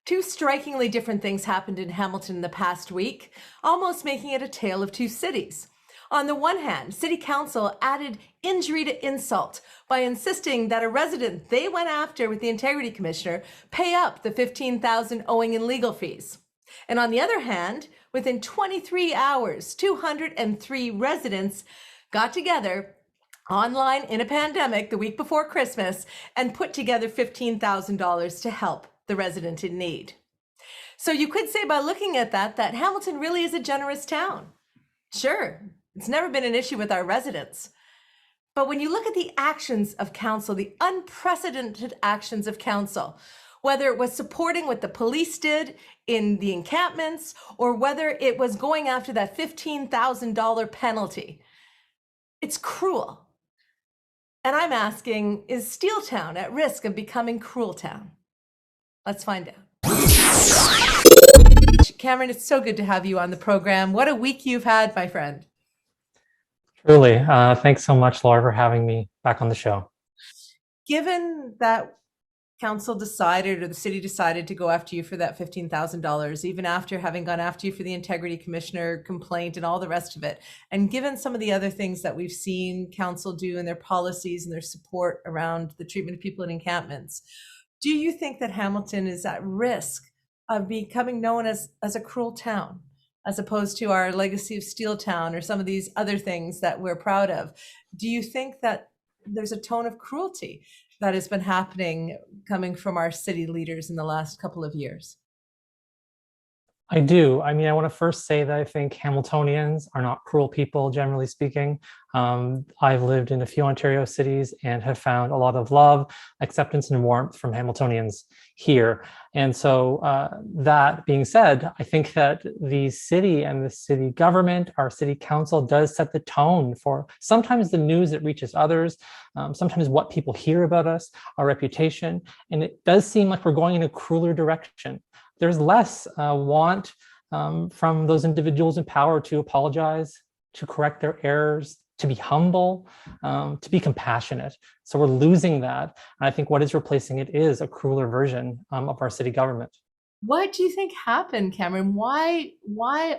Two strikingly different things happened in Hamilton in the past week, almost making it a tale of two cities. On the one hand, City Council added injury to insult by insisting that a resident they went after with the Integrity Commissioner pay up the $15,000 owing in legal fees. And on the other hand, within 23 hours, 203 residents got together online in a pandemic the week before Christmas and put together $15,000 to help the resident in need. So you could say by looking at that Hamilton really is a generous town. Sure, it's never been an issue with our residents. But when you look at the actions of council, the unprecedented actions of council, whether it was supporting what the police did in the encampments or whether it was going after that $15,000 penalty, it's cruel. And I'm asking, is Steeltown at risk of becoming Crueltown? Let's find out. Cameron, it's so good to have you on the program. What a week you've had, my friend. Truly. Thanks so much, Laura, for having me back on the show. Given that council decided or the city decided to go after you for that $15,000, even after having gone after you for the Integrity Commissioner complaint and all the rest of it, and given some of the other things that we've seen council do in their policies and their support around the treatment of people in encampments, do you think that Hamilton is at risk of becoming known as a cruel town, as opposed to our legacy of Steeltown or some of these other things that we're proud of? Do you think that there's a tone of cruelty that has been happening coming from our city leaders in the last couple of years? I do. I mean, I want to first say that I think Hamiltonians are not cruel people, generally speaking. I've lived in a few Ontario cities and have found a lot of love, acceptance, and warmth from Hamiltonians here. And so that being said, I think that the city and the city government, our city council, does set the tone for sometimes the news that reaches others, sometimes what people hear about us, our reputation. And it does seem like we're going in a crueler direction. There's less want from those individuals in power to apologize, to correct their errors, to be humble, to be compassionate. So we're losing that. And I think what is replacing it is a crueler version of our city government. What do you think happened, Cameron? Why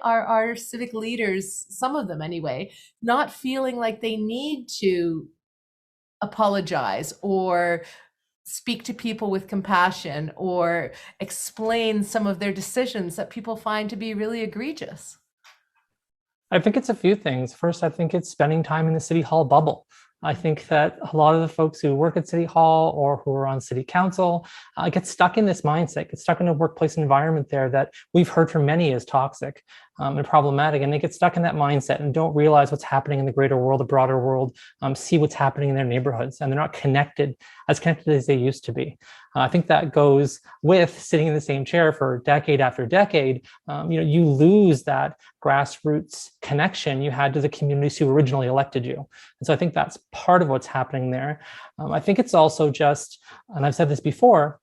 are our civic leaders, some of them anyway, not feeling like they need to apologize or speak to people with compassion or explain some of their decisions that people find to be really egregious? I think it's a few things. First, I think it's spending time in the City Hall bubble. I think that a lot of the folks who work at City Hall or who are on City Council get stuck in this mindset, get stuck in a workplace environment there that we've heard from many is toxic and problematic. And they get stuck in that mindset and don't realize what's happening in the greater world, the broader world, see what's happening in their neighborhoods. And they're not connected as they used to be. I think that goes with sitting in the same chair for decade after decade. You lose that grassroots connection you had to the communities who originally elected you. And so I think that's part of what's happening there. I think it's also just, and I've said this before,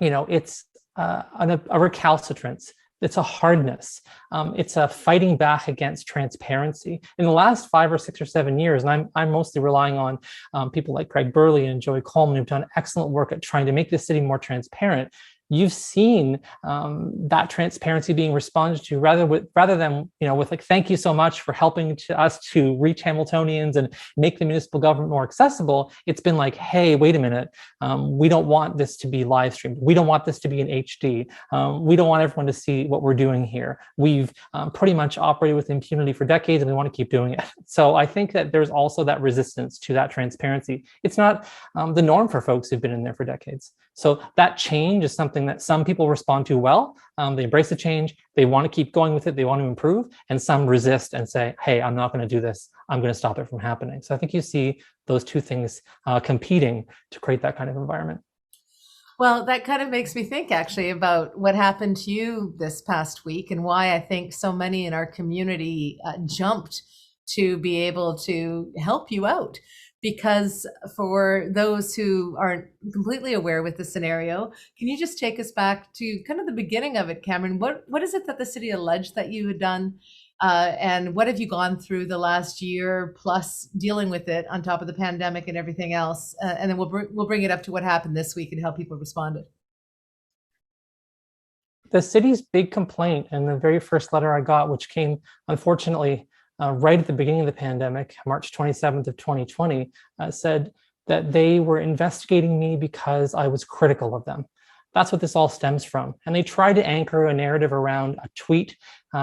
it's a recalcitrance. It's a hardness. It's a fighting back against transparency. In the last 5 or 6 or 7 years, and I'm mostly relying on people like Craig Burley and Joey Coleman, who've done excellent work at trying to make the city more transparent. You've seen that transparency being responded to rather than with like, thank you so much for helping us to reach Hamiltonians and make the municipal government more accessible. It's been like, hey, wait a minute. We don't want this to be live streamed. We don't want this to be in HD. We don't want everyone to see what we're doing here. We've pretty much operated with impunity for decades and we want to keep doing it. So I think that there's also that resistance to that transparency. It's not the norm for folks who've been in there for decades. So that change is something that some people respond to well. They embrace the change. They want to keep going with it. They want to improve. And some resist and say, hey, I'm not going to do this. I'm going to stop it from happening. So I think you see those two things competing to create that kind of environment. Well, that kind of makes me think actually about what happened to you this past week and why I think so many in our community jumped to be able to help you out. Because for those who aren't completely aware with the scenario, can you just take us back to kind of the beginning of it, Cameron? What is it that the city alleged that you had done? And what have you gone through the last year plus dealing with it on top of the pandemic and everything else? And then we'll bring it up to what happened this week and how people responded. The city's big complaint, and the very first letter I got, which came unfortunately right at the beginning of the pandemic, March 27th of 2020, said that they were investigating me because I was critical of them. That's what this all stems from. And they try to anchor a narrative around a tweet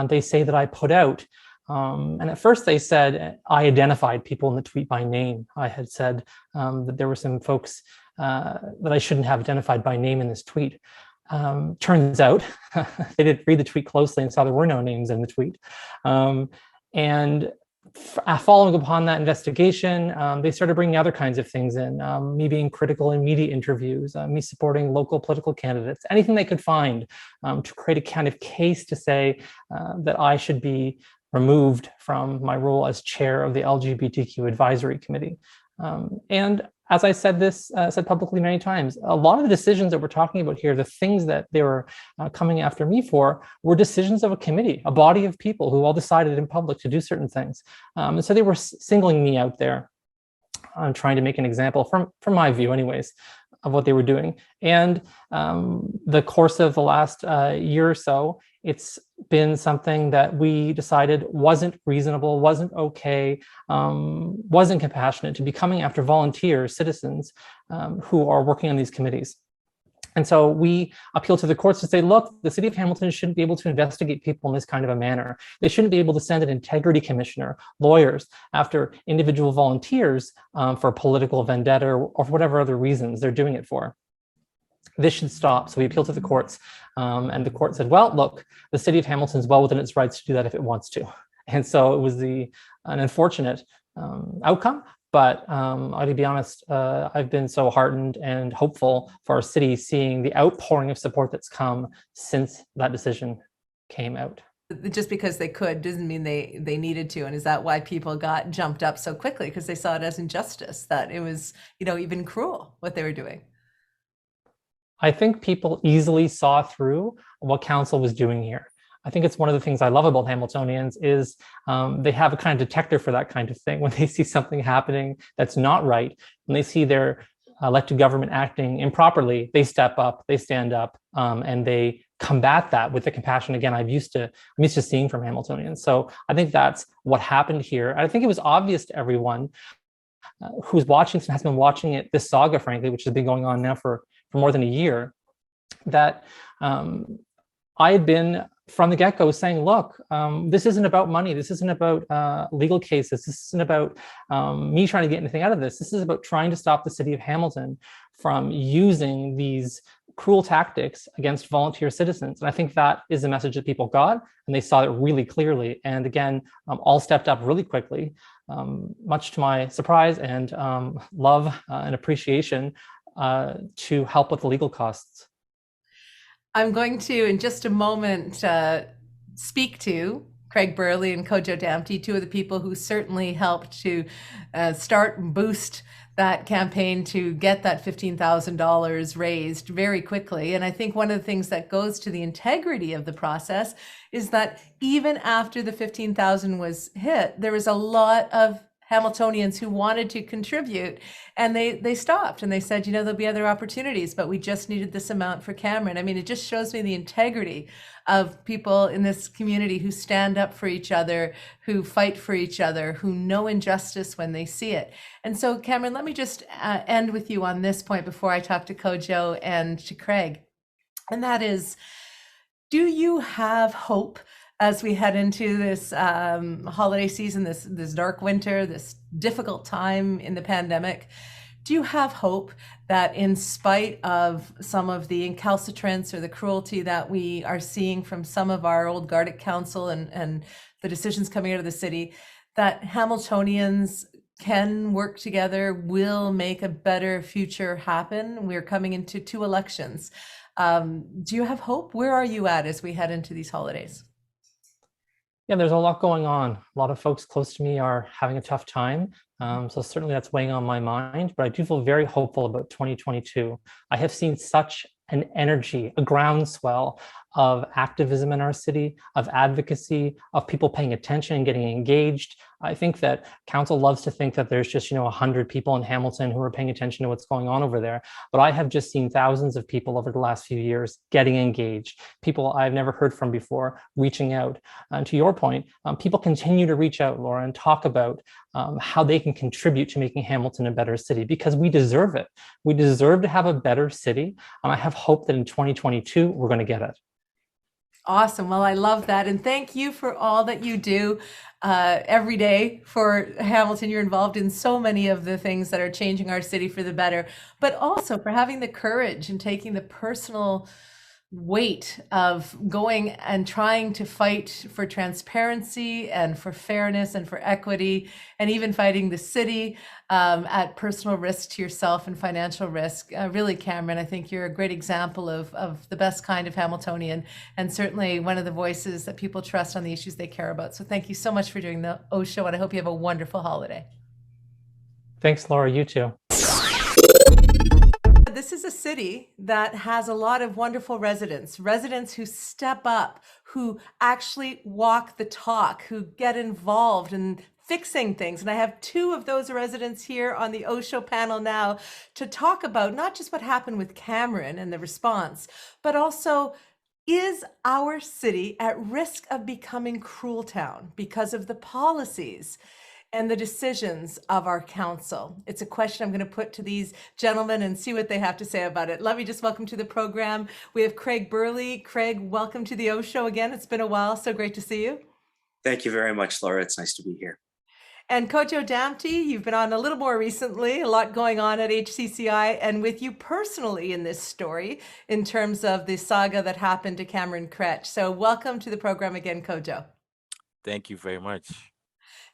they say that I put out. And at first they said I identified people in the tweet by name. I had said that there were some folks that I shouldn't have identified by name in this tweet. Turns out they didn't read the tweet closely and saw there were no names in the tweet. And following upon that investigation, they started bringing other kinds of things in, me being critical in media interviews, me supporting local political candidates, anything they could find to create a kind of case to say that I should be removed from my role as chair of the LGBTQ advisory committee. And as I said said publicly many times, a lot of the decisions that we're talking about here, the things that they were coming after me for, were decisions of a committee, a body of people who all decided in public to do certain things. And so they were singling me out there, trying to make an example, from my view anyways, of what they were doing. And the course of the last year or so, it's been something that we decided wasn't reasonable, wasn't okay, wasn't compassionate to be coming after volunteers, citizens who are working on these committees. And so we appeal to the courts to say, look, the city of Hamilton shouldn't be able to investigate people in this kind of a manner. They shouldn't be able to send an integrity commissioner, lawyers, after individual volunteers for political vendetta or for whatever other reasons they're doing it for. This should stop. So we appealed to the courts, and the court said, well, look, the city of Hamilton is well within its rights to do that if it wants to. And so it was an unfortunate outcome. But to be honest, I've been so heartened and hopeful for our city, seeing the outpouring of support that's come since that decision came out. Just because they could doesn't mean they needed to. And is that why people got jumped up so quickly? Because they saw it as injustice, that it was, even cruel what they were doing. I think people easily saw through what council was doing here. I think it's one of the things I love about Hamiltonians is they have a kind of detector for that kind of thing. When they see something happening that's not right, when they see their elected government acting improperly, they step up, they stand up, and they combat that with the compassion, again, I'm used to seeing from Hamiltonians. So I think that's what happened here. And I think it was obvious to everyone who's watching and has been watching it, this saga, frankly, which has been going on now for more than a year, that I had been from the get-go saying, look, this isn't about money. This isn't about legal cases. This isn't about me trying to get anything out of this. This is about trying to stop the city of Hamilton from using these cruel tactics against volunteer citizens. And I think that is the message that people got, and they saw it really clearly. And again, all stepped up really quickly, much to my surprise and love and appreciation, to help with the legal costs. I'm going to, in just a moment, speak to Craig Burley and Kojo Damptey, two of the people who certainly helped to start and boost that campaign to get that $15,000 raised very quickly. And I think one of the things that goes to the integrity of the process is that even after the 15,000 was hit, there was a lot of Hamiltonians who wanted to contribute, and they stopped and they said, there'll be other opportunities, but we just needed this amount for Cameron. I mean, it just shows me the integrity of people in this community who stand up for each other, who fight for each other, who know injustice when they see it. And so, Cameron, let me just end with you on this point before I talk to Kojo and to Craig. And that is, do you have hope as we head into this holiday season, this dark winter, this difficult time in the pandemic? Do you have hope that in spite of some of the incalcitrance or the cruelty that we are seeing from some of our old Gardic Council and the decisions coming out of the city, that Hamiltonians can work together, will make a better future happen? We're coming into 2 elections. Do you have hope? Where are you at as we head into these holidays? Yeah, there's a lot going on. A lot of folks close to me are having a tough time. So certainly that's weighing on my mind, but I do feel very hopeful about 2022. I have seen such an energy, a groundswell of activism in our city, of advocacy, of people paying attention and getting engaged. I think that council loves to think that there's just, 100 people in Hamilton who are paying attention to what's going on over there. But I have just seen thousands of people over the last few years getting engaged, people I've never heard from before reaching out. And to your point, people continue to reach out, Laura, and talk about how they can contribute to making Hamilton a better city, because we deserve it. We deserve to have a better city. And I have hope that in 2022, we're going to get it. Awesome. Well, I love that. And thank you for all that you do every day for Hamilton. You're involved in so many of the things that are changing our city for the better, but also for having the courage and taking the personal weight of going and trying to fight for transparency and for fairness and for equity, and even fighting the city at personal risk to yourself and financial risk. Really, Cameron, I think you're a great example of the best kind of Hamiltonian, and certainly one of the voices that people trust on the issues they care about. So thank you so much for doing the Oshow, and I hope you have a wonderful holiday. Thanks, Laura. You too. This is a city that has a lot of wonderful residents who step up, who actually walk the talk, who get involved in fixing things. And I have two of those residents here on the Oshow panel now to talk about not just what happened with Cameron and the response, but also, is our city at risk of becoming Crueltown because of the policies and the decisions of our council? It's a question I'm going to put to these gentlemen and see what they have to say about it. Let me just welcome to the program. We have Craig Burley. Craig, welcome to the Oshow again. It's been a while, so great to see you. Thank you very much, Laura. It's nice to be here. And Kojo Damptey, you've been on a little more recently, a lot going on at HCCI, and with you personally in this story in terms of the saga that happened to Cameron Kroetsh. So welcome to the program again, Kojo. Thank you very much.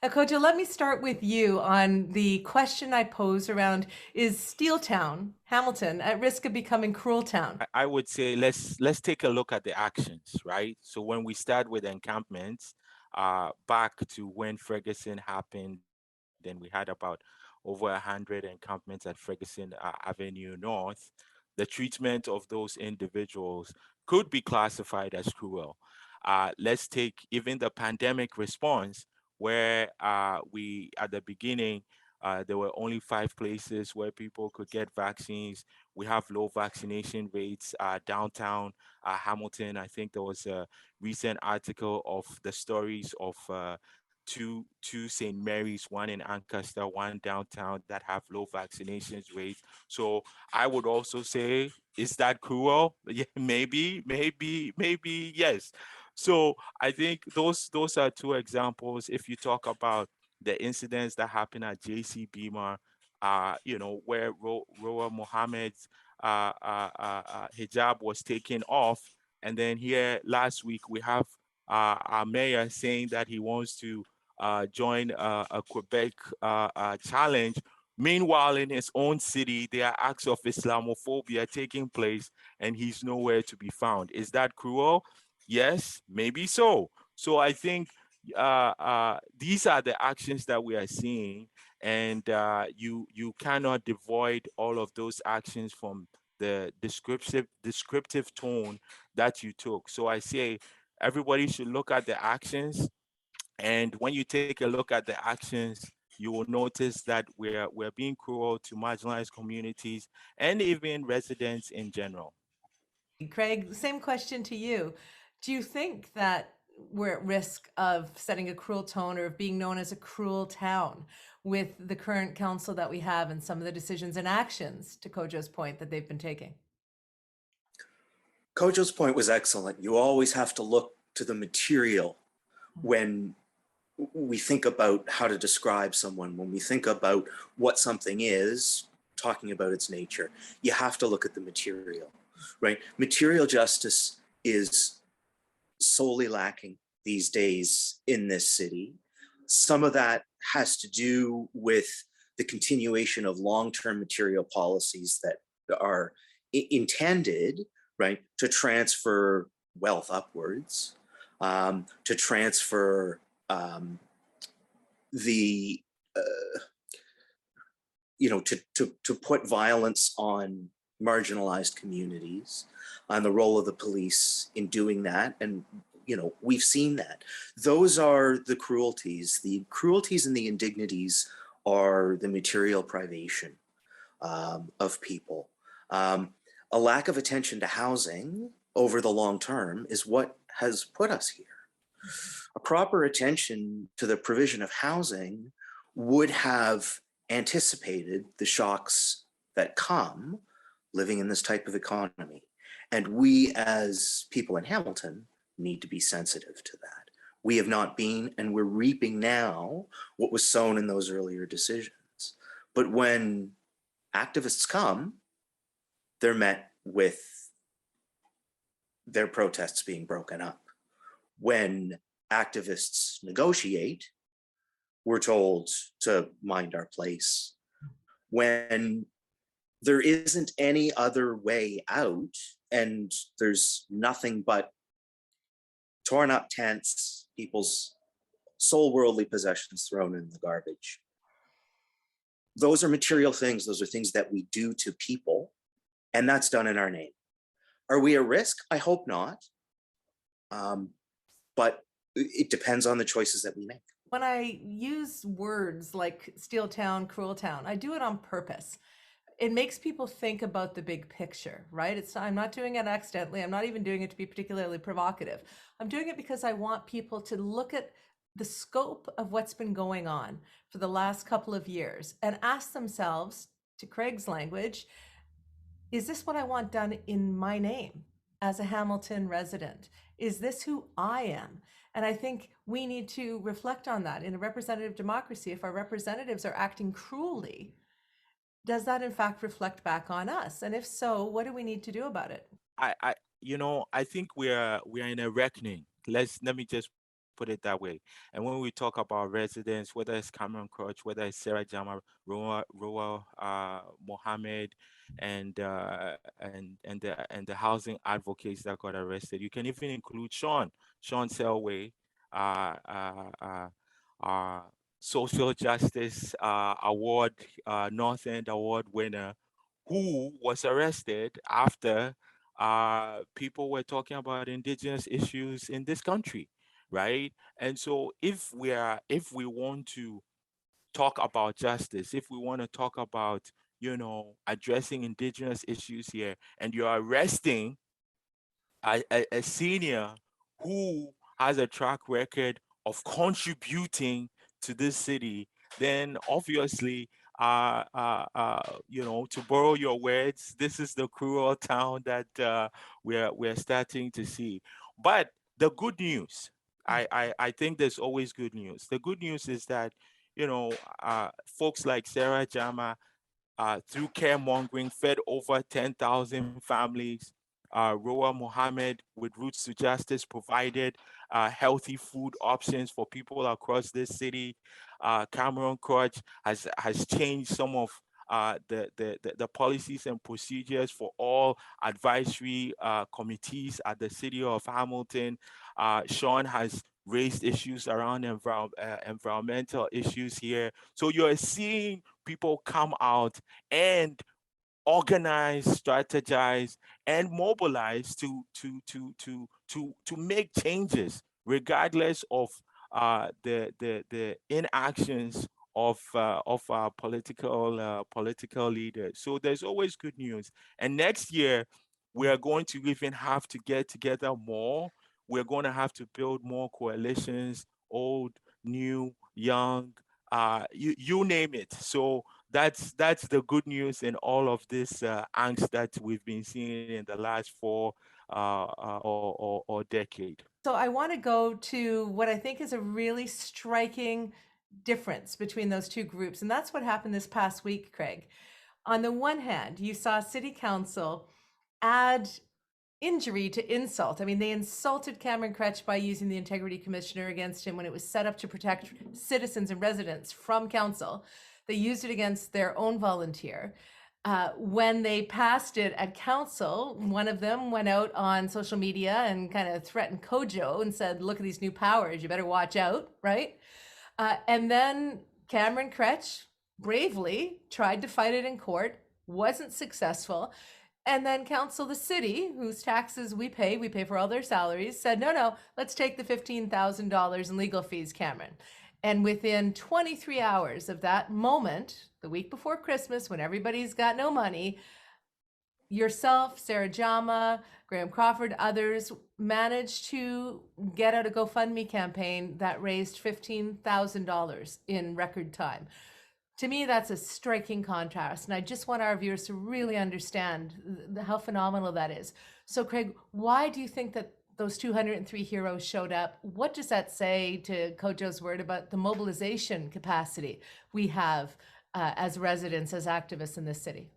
Now, Kojo, let me start with you on the question I pose around, is Steeltown, Hamilton, at risk of becoming Crueltown? I would say let's take a look at the actions, right? So when we start with encampments, back to when Ferguson happened, then we had about over 100 encampments at Ferguson Avenue North. The treatment of those individuals could be classified as cruel. Let's take even the pandemic response, where we, at the beginning, there were only 5 places where people could get vaccines. We have low vaccination rates downtown Hamilton. I think there was a recent article of the stories of two St. Mary's, one in Ancaster, one downtown, that have low vaccination rates. So I would also say, is that cruel? Yeah, maybe, yes. So I think those are 2 examples. If you talk about the incidents that happened at JC Beamer, where Roa Mohammed's hijab was taken off, and then here last week we have our mayor saying that he wants to join a Quebec challenge. Meanwhile, in his own city, there are acts of Islamophobia taking place, and he's nowhere to be found. Is that cruel? Yes, maybe so. So I think these are the actions that we are seeing, and you cannot devoid all of those actions from the descriptive tone that you took. So I say everybody should look at the actions, and when you take a look at the actions, you will notice that we're being cruel to marginalized communities and even residents in general. Craig, same question to you. Do you think that we're at risk of setting a cruel tone or of being known as a cruel town with the current council that we have and some of the decisions and actions, to Kojo's point, that they've been taking? Kojo's point was excellent. You always have to look to the material when we think about how to describe someone, when we think about what something is, talking about its nature. You have to look at the material, right? Material justice is solely lacking these days in this city. Some of that has to do with the continuation of long-term material policies that are intended, right, to transfer wealth upwards, to transfer to put violence on marginalized communities, on the role of the police in doing that. And, you know, we've seen that. Those are the cruelties. The cruelties and the indignities are the material privation of people. A lack of attention to housing over the long term is what has put us here. A proper attention to the provision of housing would have anticipated the shocks that come living in this type of economy. And we as people in Hamilton need to be sensitive to that. We have not been, and we're reaping now what was sown in those earlier decisions. But when activists come, they're met with their protests being broken up. When activists negotiate, we're told to mind our place. When there isn't any other way out and there's nothing but torn up tents, people's sole worldly possessions thrown in the garbage. Those are material things. Those are things that we do to people, and that's done in our name. Are we a risk? I hope not. But it depends on the choices that we make. When I use words like Steeltown, Crueltown, I do it on purpose. It makes people think about the big picture, right? I'm not doing it accidentally. I'm not even doing it to be particularly provocative. I'm doing it because I want people to look at the scope of what's been going on for the last couple of years and ask themselves, to Craig's language, is this what I want done in my name as a Hamilton resident? Is this who I am? And I think we need to reflect on that in a representative democracy. If our representatives are acting cruelly, does that in fact reflect back on us? And if so, what do we need to do about it? I think we're in a reckoning. Let me just put it that way. And when we talk about residents, whether it's Cameron Kroetsh, whether it's Sarah Jama, Roa Mohammed, and the housing advocates that got arrested, you can even include Sean Selway, social justice award, North End award winner, who was arrested after people were talking about indigenous issues in this country, right? And so if we want to talk about justice, if we want to talk about, addressing indigenous issues here, and you're arresting a senior who has a track record of contributing to this city, then obviously, to borrow your words, this is the cruel town that we're starting to see. But the good news, I think there's always good news. The good news is that, folks like Sarah Jama, through caremongering, fed over 10,000 families. Roa Mohammed, with Roots to Justice, provided healthy food options for people across this city. Cameron Kroetsh has changed some of the policies and procedures for all advisory committees at the city of Hamilton. Sean has raised issues around environmental issues here. So you're seeing people come out and organize, strategize, and mobilize to make changes, regardless of the inactions of our political leaders. So there's always good news. And next year, we are going to even have to get together more. We're going to have to build more coalitions, old, new, young, you name it. So that's the good news in all of this angst that we've been seeing in the last 4 or decade. So I want to go to what I think is a really striking difference between those two groups. And that's what happened this past week, Craig. On the one hand, you saw City Council add injury to insult. I mean, they insulted Cameron Kroetsh by using the Integrity Commissioner against him when it was set up to protect citizens and residents from council. They used it against their own volunteer. When they passed it at council, one of them went out on social media and kind of threatened Kojo and said, look at these new powers, you better watch out, right? And then Cameron Kroetsh bravely tried to fight it in court, wasn't successful. And then council, the city, whose taxes we pay for all their salaries, said, no, let's take the $15,000 in legal fees, Cameron. And within 23 hours of that moment, the week before Christmas, when everybody's got no money, yourself, Sarah Jama, Graham Crawford, others managed to get out a GoFundMe campaign that raised $15,000 in record time. To me, that's a striking contrast. And I just want our viewers to really understand how phenomenal that is. So, Craig, why do you think that those 203 heroes showed up? What does that say to Kojo's word about the mobilization capacity we have as residents, as activists in this city?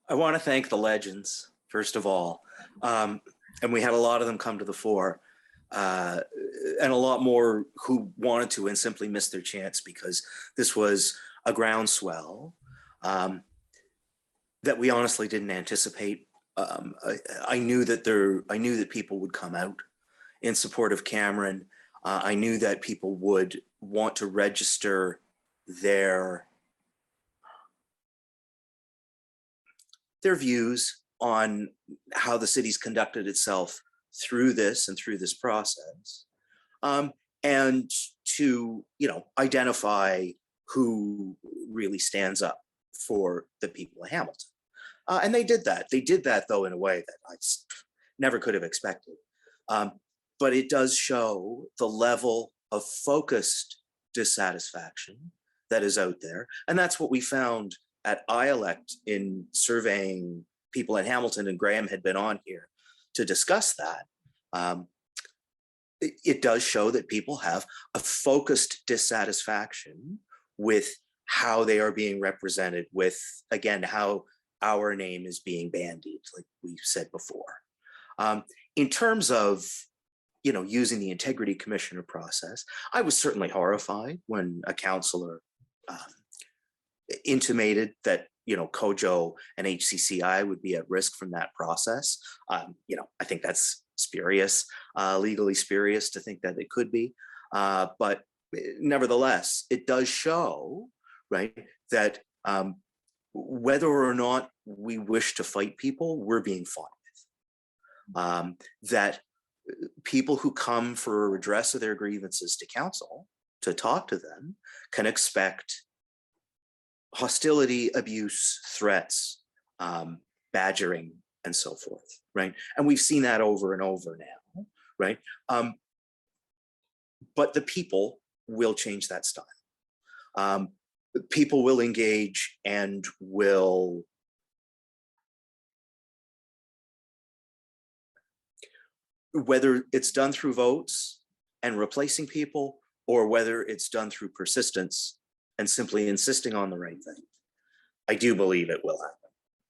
I want to thank the legends, first of all. And we had a lot of them come to the fore. And a lot more who wanted to and simply missed their chance because this was a groundswell that we honestly didn't anticipate. I knew that people would come out in support of Cameron. I knew that people would want to register their views on how the city's conducted itself through this process, and to identify who really stands up for the people of Hamilton. And they did that. They did that, though, in a way that I never could have expected. But it does show the level of focused dissatisfaction that is out there. And that's what we found at iElect in surveying people in Hamilton, and Graham had been on here to discuss that. It does show that people have a focused dissatisfaction with how they are being represented, with, again, how our name is being bandied, like we said before. In terms of using the integrity commissioner process, I was certainly horrified when a councillor intimated that Kojo and HCCI would be at risk from that process. I think that's spurious, legally spurious to think that it could be. But nevertheless, it does show, right, that whether or not we wish to fight people, we're being fought with. That people who come for a redress of their grievances to council to talk to them can expect hostility, abuse, threats, badgering, and so forth, right? And we've seen that over and over now, right? But the people will change that style. People will engage and will whether it's done through votes and replacing people, or whether it's done through persistence and simply insisting on the right thing, I do believe it will happen.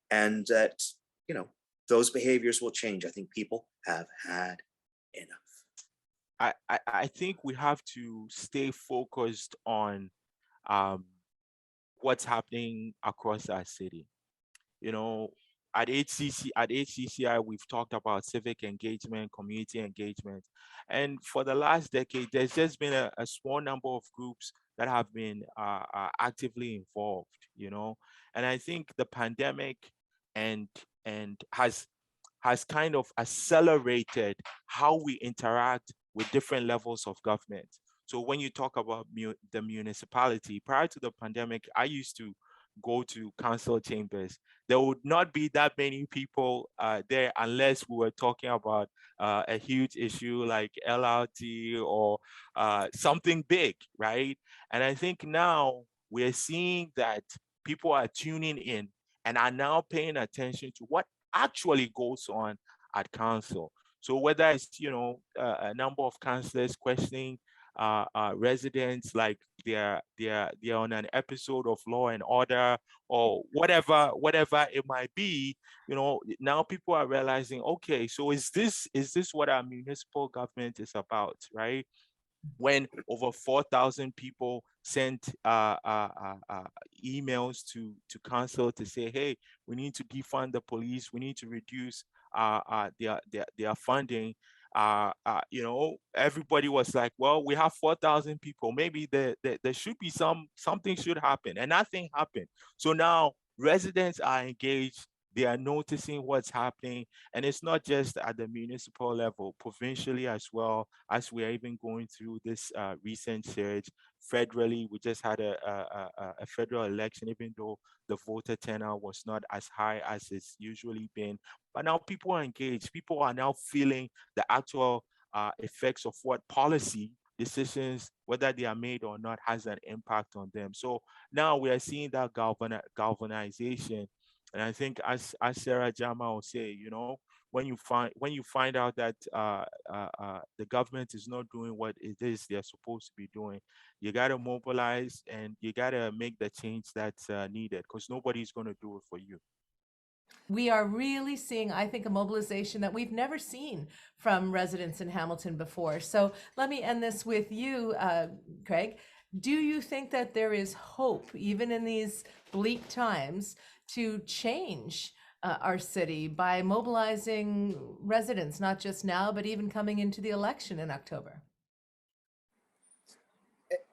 And that, those behaviors will change. I think people have had enough. I think we have to stay focused on what's happening across our city. At HCCI, we've talked about civic engagement, community engagement. And for the last decade, there's just been a small number of groups that have been actively involved, And I think the pandemic and has kind of accelerated how we interact with different levels of government. So when you talk about the municipality, prior to the pandemic, I used to go to council chambers. There would not be that many people there unless we were talking about a huge issue like LRT or something big, right? And I think now we're seeing that people are tuning in and are now paying attention to what actually goes on at council. So whether it's, a number of councillors questioning residents like they're on an episode of Law and Order or whatever it might be, now people are realizing, okay, so is this what our municipal government is about, right? When over 4,000 people sent emails to council to say, hey, we need to defund the police, we need to reduce their funding. Everybody was like, well, we have 4,000 people. Maybe there should be something should happen, and nothing happened. So now residents are engaged, They are noticing what's happening. And it's not just at the municipal level, provincially as well, as we are even going through this recent surge. Federally, we just had a federal election, even though the voter turnout was not as high as it's usually been. But now people are engaged. People are now feeling the actual effects of what policy decisions, whether they are made or not, has an impact on them. So now we are seeing that galvanization. And I think, as Sarah Jama will say, you know, when you find out that the government is not doing what it is they're supposed to be doing, you got to mobilize and you got to make the change that's needed, because nobody's going to do it for you. We are really seeing, I think, a mobilization that we've never seen from residents in Hamilton before. So let me end this with you, Craig. Do you think that there is hope, even in these bleak times, to change our city by mobilizing residents, not just now, but even coming into the election in October?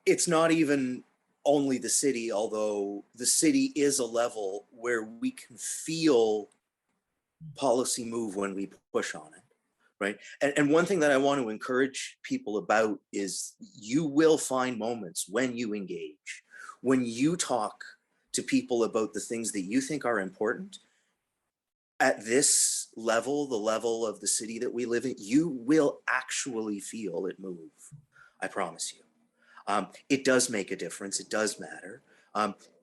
It's not even only the city, although the city is a level where we can feel policy move when we push on it, right? And one thing that I want to encourage people about is you will find moments when you engage, when you talk to people about the things that you think are important. At this level, the level of the city that we live in, you will actually feel it move. I promise you. It does make a difference. It does matter.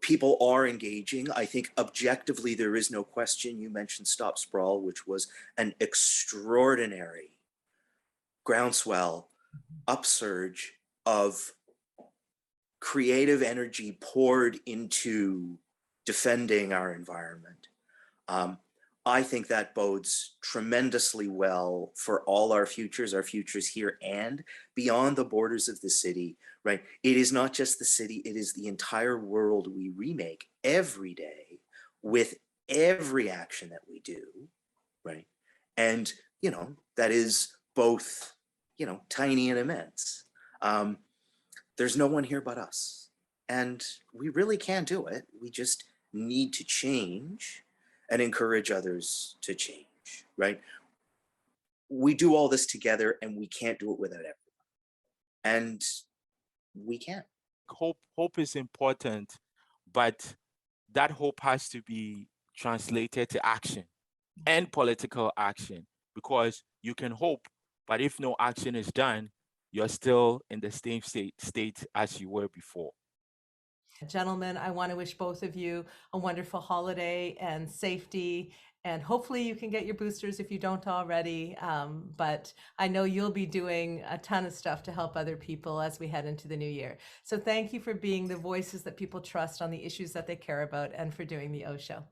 People are engaging. I think objectively, there is no question. You mentioned Stop Sprawl, which was an extraordinary groundswell, upsurge of creative energy poured into defending our environment. I think that bodes tremendously well for all our futures here and beyond the borders of the city, right? It is not just the city, it is the entire world we remake every day with every action that we do, right? And, you know, that is both, you know, tiny and immense. There's no one here but us. And we really can do it. We just need to change and encourage others to change, right? We do all this together and we can't do it without everyone. And we can. Hope is important, but that hope has to be translated to action and political action, because you can hope, but if no action is done, you're still in the same state as you were before. Gentlemen, I want to wish both of you a wonderful holiday and safety, and hopefully you can get your boosters if you don't already. But I know you'll be doing a ton of stuff to help other people as we head into the new year. So thank you for being the voices that people trust on the issues that they care about and for doing the Oshow.